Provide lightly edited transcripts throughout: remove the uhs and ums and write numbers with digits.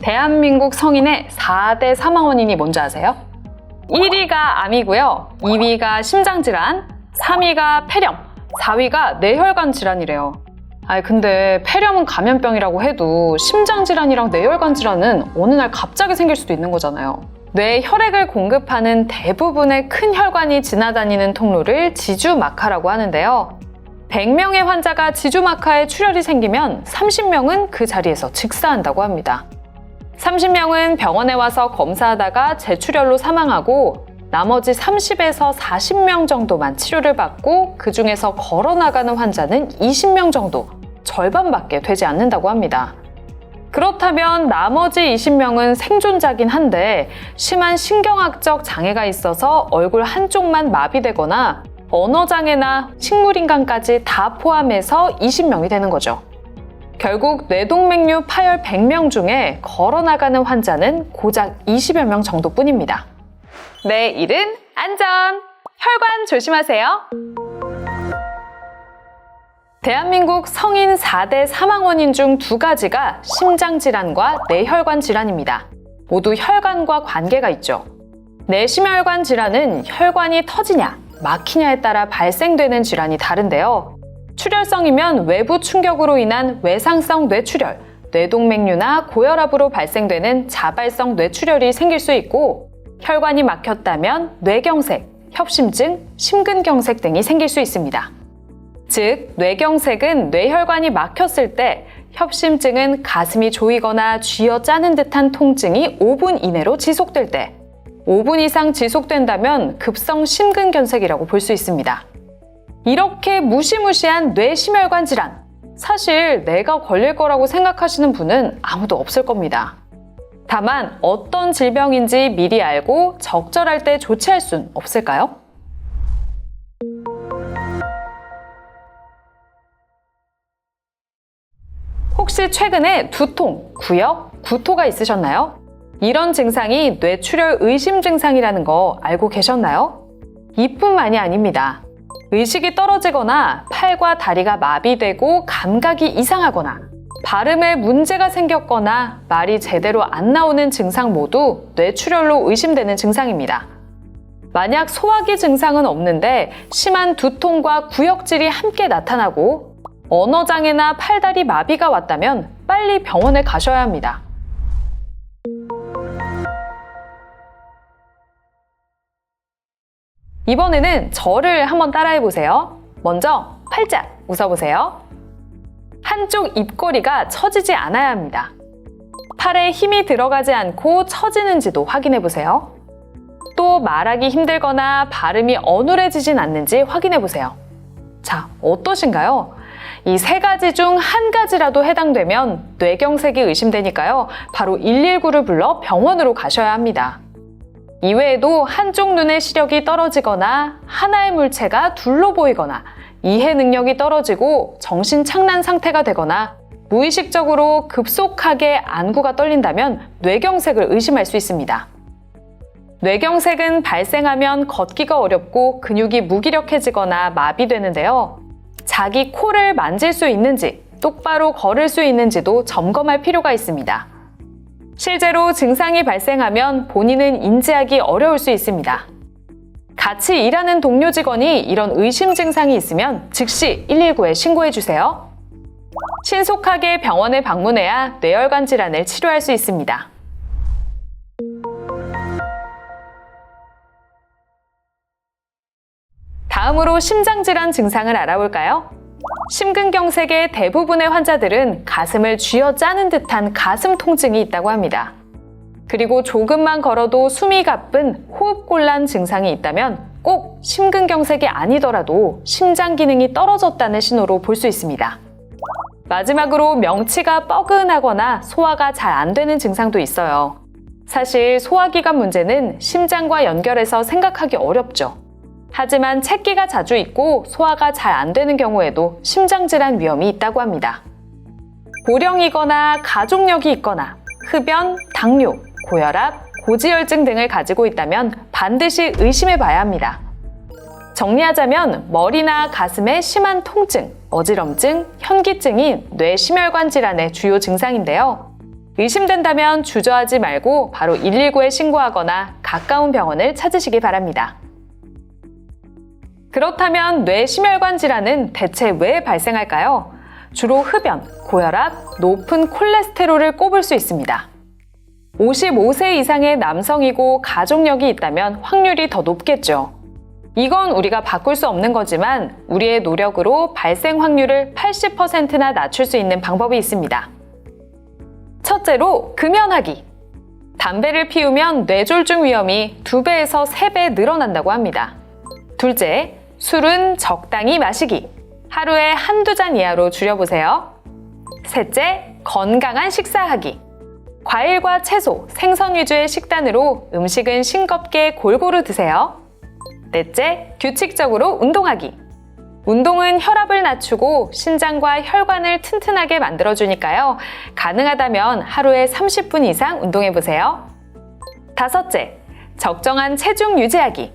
대한민국 성인의 4대 사망 원인이 뭔지 아세요? 1위가 암이고요, 2위가 심장질환, 3위가 폐렴, 4위가 뇌혈관 질환이래요. 근데 폐렴은 감염병이라고 해도 심장질환이랑 뇌혈관 질환은 어느 날 갑자기 생길 수도 있는 거잖아요. 뇌에 혈액을 공급하는 대부분의 큰 혈관이 지나다니는 통로를 지주막하라고 하는데요. 100명의 환자가 지주막하에 출혈이 생기면 30명은 그 자리에서 즉사한다고 합니다. 30명은 병원에 와서 검사하다가 재출혈로 사망하고 나머지 30에서 40명 정도만 치료를 받고 그 중에서 걸어나가는 환자는 20명 정도, 절반밖에 되지 않는다고 합니다. 그렇다면 나머지 20명은 생존자긴 한데 심한 신경학적 장애가 있어서 얼굴 한쪽만 마비되거나 언어장애나 식물인간까지 다 포함해서 20명이 되는 거죠. 결국 뇌동맥류 파열 100명 중에 걸어나가는 환자는 고작 20여 명 정도뿐입니다. 내 일은 안전! 혈관 조심하세요! 대한민국 성인 4대 사망 원인 중 2가지가 심장질환과 뇌혈관 질환입니다. 모두 혈관과 관계가 있죠. 내심혈관 질환은 혈관이 터지냐, 막히냐에 따라 발생되는 질환이 다른데요. 출혈성이면 외부 충격으로 인한 외상성 뇌출혈, 뇌동맥류나 고혈압으로 발생되는 자발성 뇌출혈이 생길 수 있고, 혈관이 막혔다면 뇌경색, 협심증, 심근경색 등이 생길 수 있습니다. 즉, 뇌경색은 뇌혈관이 막혔을 때, 협심증은 가슴이 조이거나 쥐어짜는 듯한 통증이 5분 이내로 지속될 때, 5분 이상 지속된다면 급성 심근경색이라고 볼 수 있습니다. 이렇게 무시무시한 뇌심혈관 질환, 사실 내가 걸릴 거라고 생각하시는 분은 아무도 없을 겁니다. 다만 어떤 질병인지 미리 알고 적절할 때 조치할 순 없을까요? 혹시 최근에 두통, 구역, 구토가 있으셨나요? 이런 증상이 뇌출혈 의심 증상이라는 거 알고 계셨나요? 이뿐만이 아닙니다. 의식이 떨어지거나 팔과 다리가 마비되고 감각이 이상하거나 발음에 문제가 생겼거나 말이 제대로 안 나오는 증상 모두 뇌출혈로 의심되는 증상입니다. 만약 소화기 증상은 없는데 심한 두통과 구역질이 함께 나타나고 언어장애나 팔다리 마비가 왔다면 빨리 병원에 가셔야 합니다. 이번에는 저를 한번 따라해보세요. 먼저 팔짝 웃어보세요. 한쪽 입꼬리가 처지지 않아야 합니다. 팔에 힘이 들어가지 않고 처지는지도 확인해보세요. 또 말하기 힘들거나 발음이 어눌해지진 않는지 확인해보세요. 자, 어떠신가요? 이 3가지 중 1가지라도 해당되면 뇌경색이 의심되니까요. 바로 119를 불러 병원으로 가셔야 합니다. 이외에도 한쪽 눈의 시력이 떨어지거나 하나의 물체가 둘로 보이거나 이해 능력이 떨어지고 정신착란 상태가 되거나 무의식적으로 급속하게 안구가 떨린다면 뇌경색을 의심할 수 있습니다. 뇌경색은 발생하면 걷기가 어렵고 근육이 무기력해지거나 마비되는데요. 자기 코를 만질 수 있는지, 똑바로 걸을 수 있는지도 점검할 필요가 있습니다. 실제로 증상이 발생하면 본인은 인지하기 어려울 수 있습니다. 같이 일하는 동료 직원이 이런 의심 증상이 있으면 즉시 119에 신고해주세요. 신속하게 병원에 방문해야 뇌혈관 질환을 치료할 수 있습니다. 다음으로 심장질환 증상을 알아볼까요? 심근경색의 대부분의 환자들은 가슴을 쥐어짜는 듯한 가슴 통증이 있다고 합니다. 그리고 조금만 걸어도 숨이 가쁜 호흡곤란 증상이 있다면 꼭 심근경색이 아니더라도 심장 기능이 떨어졌다는 신호로 볼 수 있습니다. 마지막으로 명치가 뻐근하거나 소화가 잘 안 되는 증상도 있어요. 사실 소화기관 문제는 심장과 연결해서 생각하기 어렵죠. 하지만 채기가 자주 있고 소화가 잘 안 되는 경우에도 심장질환 위험이 있다고 합니다. 고령이거나 가족력이 있거나 흡연, 당뇨, 고혈압, 고지혈증 등을 가지고 있다면 반드시 의심해 봐야 합니다. 정리하자면 머리나 가슴에 심한 통증, 어지럼증, 현기증이 뇌심혈관 질환의 주요 증상인데요. 의심된다면 주저하지 말고 바로 119에 신고하거나 가까운 병원을 찾으시기 바랍니다. 그렇다면 뇌심혈관 질환은 대체 왜 발생할까요? 주로 흡연, 고혈압, 높은 콜레스테롤을 꼽을 수 있습니다. 55세 이상의 남성이고 가족력이 있다면 확률이 더 높겠죠. 이건 우리가 바꿀 수 없는 거지만 우리의 노력으로 발생 확률을 80%나 낮출 수 있는 방법이 있습니다. 첫째로 금연하기. 담배를 피우면 뇌졸중 위험이 2배에서 3배 늘어난다고 합니다. 둘째, 술은 적당히 마시기. 하루에 한두 잔 이하로 줄여보세요. 셋째, 건강한 식사하기. 과일과 채소, 생선 위주의 식단으로 음식은 싱겁게 골고루 드세요. 넷째, 규칙적으로 운동하기. 운동은 혈압을 낮추고 신장과 혈관을 튼튼하게 만들어주니까요. 가능하다면 하루에 30분 이상 운동해보세요. 다섯째, 적정한 체중 유지하기.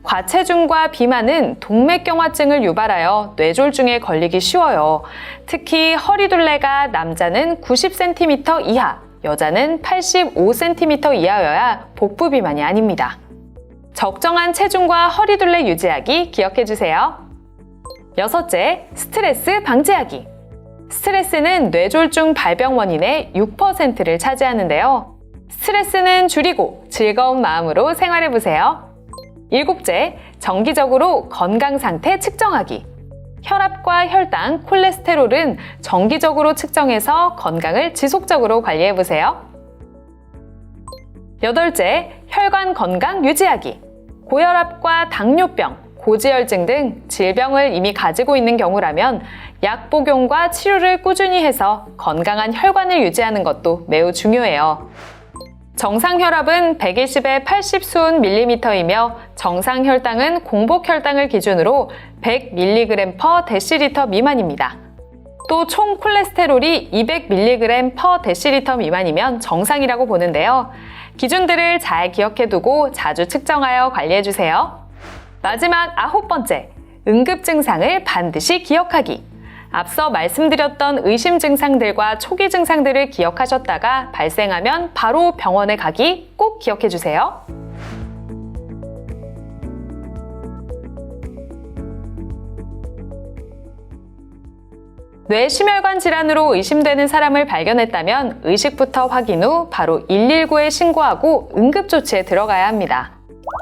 과체중과 비만은 동맥경화증을 유발하여 뇌졸중에 걸리기 쉬워요. 특히 허리둘레가 남자는 90cm 이하, 여자는 85cm 이하여야 복부 비만이 아닙니다. 적정한 체중과 허리둘레 유지하기 기억해주세요. 여섯째, 스트레스 방지하기. 스트레스는 뇌졸중 발병 원인의 6%를 차지하는데요. 스트레스는 줄이고 즐거운 마음으로 생활해보세요. 일곱째, 정기적으로 건강 상태 측정하기. 혈압과 혈당, 콜레스테롤은 정기적으로 측정해서 건강을 지속적으로 관리해보세요. 여덟째, 혈관 건강 유지하기. 고혈압과 당뇨병, 고지혈증 등 질병을 이미 가지고 있는 경우라면 약 복용과 치료를 꾸준히 해서 건강한 혈관을 유지하는 것도 매우 중요해요. 정상 혈압은 120에 80 수은 밀리미터이며 정상 혈당은 공복 혈당을 기준으로 100mg/dL 미만입니다. 또 총 콜레스테롤이 200mg/dL 미만이면 정상이라고 보는데요. 기준들을 잘 기억해두고 자주 측정하여 관리해주세요. 마지막 9번째, 응급 증상을 반드시 기억하기. 앞서 말씀드렸던 의심 증상들과 초기 증상들을 기억하셨다가 발생하면 바로 병원에 가기 꼭 기억해주세요. 뇌심혈관 질환으로 의심되는 사람을 발견했다면 의식부터 확인 후 바로 119에 신고하고 응급조치에 들어가야 합니다.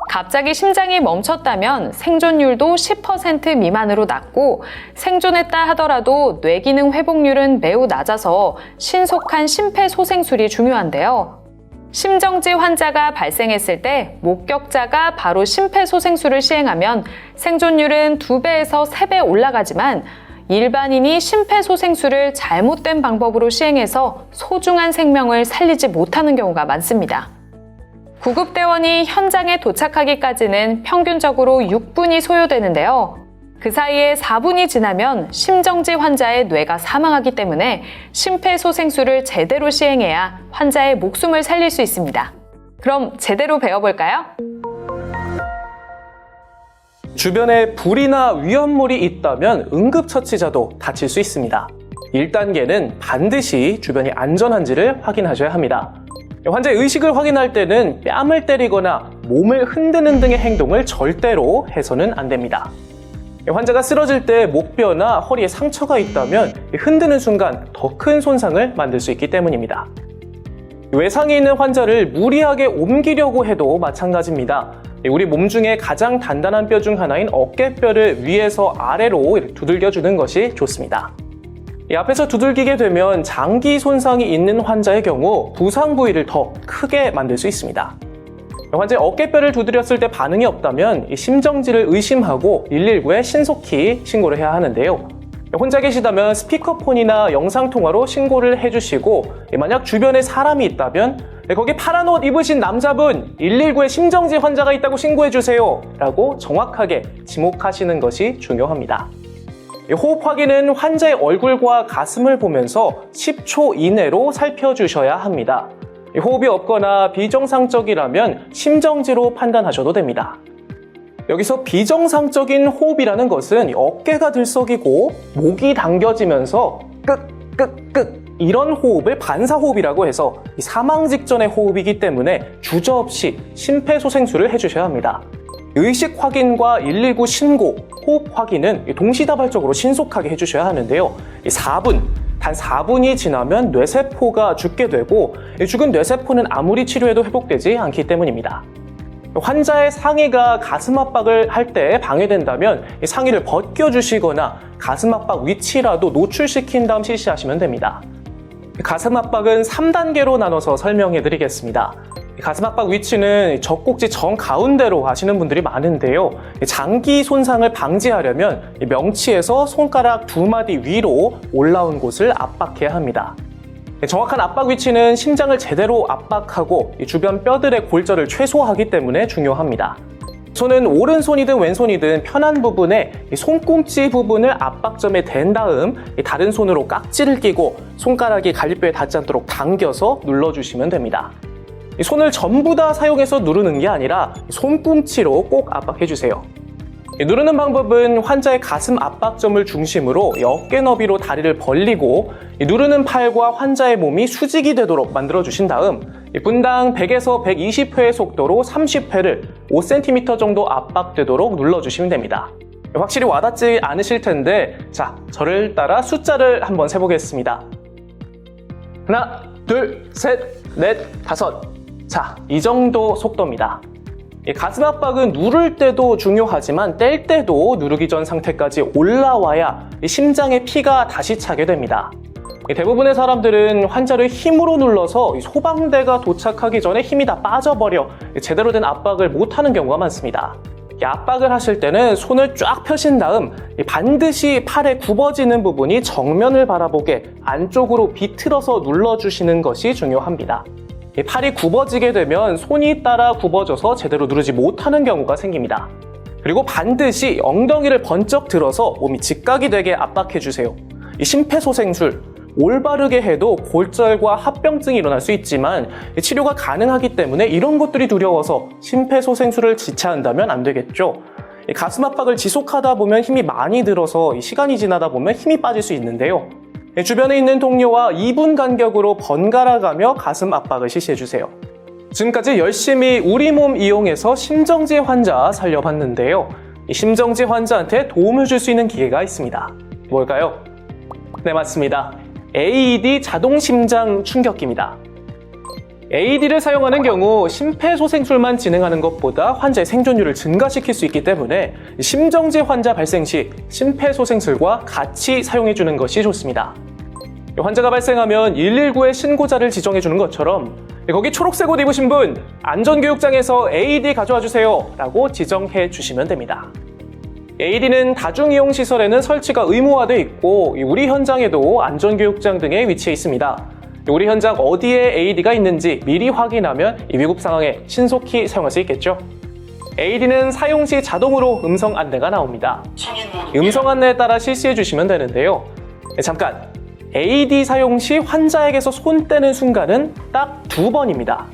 갑자기 심장이 멈췄다면 생존율도 10% 미만으로 낮고 생존했다 하더라도 뇌기능 회복률은 매우 낮아서 신속한 심폐소생술이 중요한데요. 심정지 환자가 발생했을 때 목격자가 바로 심폐소생술을 시행하면 생존율은 2배에서 3배 올라가지만 일반인이 심폐소생술을 잘못된 방법으로 시행해서 소중한 생명을 살리지 못하는 경우가 많습니다. 구급대원이 현장에 도착하기까지는 평균적으로 6분이 소요되는데요. 그 사이에 4분이 지나면 심정지 환자의 뇌가 사망하기 때문에 심폐소생술을 제대로 시행해야 환자의 목숨을 살릴 수 있습니다. 그럼 제대로 배워볼까요? 주변에 불이나 위험물이 있다면 응급처치자도 다칠 수 있습니다. 1단계는 반드시 주변이 안전한지를 확인하셔야 합니다. 환자의 의식을 확인할 때는 뺨을 때리거나 몸을 흔드는 등의 행동을 절대로 해서는 안 됩니다. 환자가 쓰러질 때 목뼈나 허리에 상처가 있다면 흔드는 순간 더 큰 손상을 만들 수 있기 때문입니다. 외상이 있는 환자를 무리하게 옮기려고 해도 마찬가지입니다. 우리 몸 중에 가장 단단한 뼈 중 하나인 어깨뼈를 위에서 아래로 두들겨주는 것이 좋습니다. 앞에서 두들기게 되면 장기 손상이 있는 환자의 경우 부상 부위를 더 크게 만들 수 있습니다. 환자의 어깨뼈를 두드렸을 때 반응이 없다면 심정지를 의심하고 119에 신속히 신고를 해야 하는데요. 혼자 계시다면 스피커폰이나 영상통화로 신고를 해주시고 만약 주변에 사람이 있다면 거기 파란 옷 입으신 남자분 119에 심정지 환자가 있다고 신고해주세요 라고 정확하게 지목하시는 것이 중요합니다. 호흡 확인은 환자의 얼굴과 가슴을 보면서 10초 이내로 살펴주셔야 합니다. 호흡이 없거나 비정상적이라면 심정지로 판단하셔도 됩니다. 여기서 비정상적인 호흡이라는 것은 어깨가 들썩이고 목이 당겨지면서 끄끄끄 이런 호흡을 반사호흡이라고 해서 사망 직전의 호흡이기 때문에 주저없이 심폐소생술을 해주셔야 합니다. 의식 확인과 119 신고, 호흡 확인은 동시다발적으로 신속하게 해주셔야 하는데요. 단 4분이 지나면 뇌세포가 죽게 되고 죽은 뇌세포는 아무리 치료해도 회복되지 않기 때문입니다. 환자의 상의가 가슴 압박을 할 때 방해된다면 상의를 벗겨주시거나 가슴 압박 위치라도 노출시킨 다음 실시하시면 됩니다. 가슴 압박은 3단계로 나눠서 설명해 드리겠습니다. 가슴 압박 위치는 젖꼭지 정가운데로 하시는 분들이 많은데요. 장기 손상을 방지하려면 명치에서 손가락 2마디 위로 올라온 곳을 압박해야 합니다. 정확한 압박 위치는 심장을 제대로 압박하고 주변 뼈들의 골절을 최소화하기 때문에 중요합니다. 손은 오른손이든 왼손이든 편한 부분에 손꿈치 부분을 압박점에 댄 다음 다른 손으로 깍지를 끼고 손가락이 갈비뼈에 닿지 않도록 당겨서 눌러주시면 됩니다. 손을 전부 다 사용해서 누르는 게 아니라 손꿈치로 꼭 압박해주세요. 누르는 방법은 환자의 가슴 압박점을 중심으로 어깨 너비로 다리를 벌리고 누르는 팔과 환자의 몸이 수직이 되도록 만들어주신 다음 분당 100에서 120회의 속도로 30회를 5cm 정도 압박되도록 눌러주시면 됩니다. 확실히 와닿지 않으실 텐데 자, 저를 따라 숫자를 한번 세보겠습니다. 하나, 둘, 셋, 넷, 다섯. 자, 이 정도 속도입니다. 가슴 압박은 누를 때도 중요하지만 뗄 때도 누르기 전 상태까지 올라와야 심장에 피가 다시 차게 됩니다. 대부분의 사람들은 환자를 힘으로 눌러서 소방대가 도착하기 전에 힘이 다 빠져버려 제대로 된 압박을 못하는 경우가 많습니다. 압박을 하실 때는 손을 쫙 펴신 다음 반드시 팔에 굽어지는 부분이 정면을 바라보게 안쪽으로 비틀어서 눌러주시는 것이 중요합니다. 팔이 굽어지게 되면 손이 따라 굽어져서 제대로 누르지 못하는 경우가 생깁니다. 그리고 반드시 엉덩이를 번쩍 들어서 몸이 직각이 되게 압박해주세요. 이 심폐소생술, 올바르게 해도 골절과 합병증이 일어날 수 있지만 치료가 가능하기 때문에 이런 것들이 두려워서 심폐소생술을 지체한다면 안 되겠죠. 가슴 압박을 지속하다 보면 힘이 많이 들어서 시간이 지나다 보면 힘이 빠질 수 있는데요. 주변에 있는 동료와 2분 간격으로 번갈아 가며 가슴 압박을 실시해주세요. 지금까지 열심히 우리 몸 이용해서 심정지 환자 살려봤는데요. 이 심정지 환자한테 도움을 줄 수 있는 기계가 있습니다. 뭘까요? 네, 맞습니다. AED 자동 심장 충격기입니다. AED를 사용하는 경우 심폐소생술만 진행하는 것보다 환자의 생존율을 증가시킬 수 있기 때문에 심정지 환자 발생 시 심폐소생술과 같이 사용해주는 것이 좋습니다. 환자가 발생하면 119에 신고자를 지정해주는 것처럼 거기 초록색 옷 입으신 분 안전교육장에서 AED 가져와 주세요 라고 지정해 주시면 됩니다. AED는 다중이용시설에는 설치가 의무화되어 있고 우리 현장에도 안전교육장 등에 위치해 있습니다. 우리 현장 어디에 AED가 있는지 미리 확인하면 이 위급 상황에 신속히 사용할 수 있겠죠. AED는 사용 시 자동으로 음성 안내가 나옵니다. 음성 안내에 따라 실시해 주시면 되는데요. 잠깐! AED 사용 시 환자에게서 손 떼는 순간은 딱 2번입니다.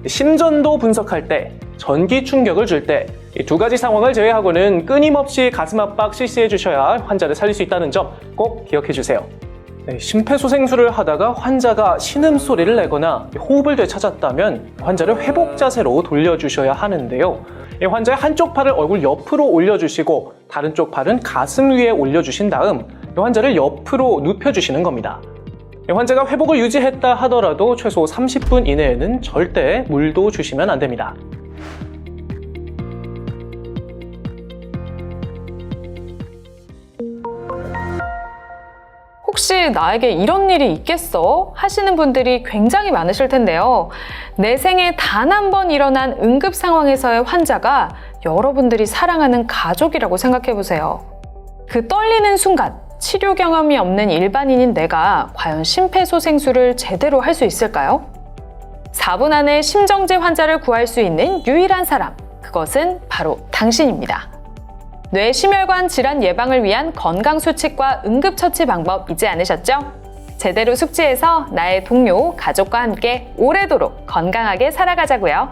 심전도 분석할 때, 전기 충격을 줄 때, 이 2가지 상황을 제외하고는 끊임없이 가슴 압박 실시해 주셔야 환자를 살릴 수 있다는 점 꼭 기억해 주세요. 심폐소생술을 하다가 환자가 신음소리를 내거나 호흡을 되찾았다면 환자를 회복 자세로 돌려주셔야 하는데요. 환자의 한쪽 팔을 얼굴 옆으로 올려주시고 다른 쪽 팔은 가슴 위에 올려주신 다음 환자를 옆으로 눕혀주시는 겁니다. 환자가 회복을 유지했다 하더라도 최소 30분 이내에는 절대 물도 주시면 안 됩니다. 혹시 나에게 이런 일이 있겠어? 하시는 분들이 굉장히 많으실 텐데요. 내 생에 단 한 번 일어난 응급 상황에서의 환자가 여러분들이 사랑하는 가족이라고 생각해 보세요. 그 떨리는 순간, 치료 경험이 없는 일반인인 내가 과연 심폐소생술을 제대로 할 수 있을까요? 4분 안에 심정지 환자를 구할 수 있는 유일한 사람, 그것은 바로 당신입니다. 뇌심혈관 질환 예방을 위한 건강수칙과 응급처치 방법 잊지 않으셨죠? 제대로 숙지해서 나의 동료, 가족과 함께 오래도록 건강하게 살아가자고요.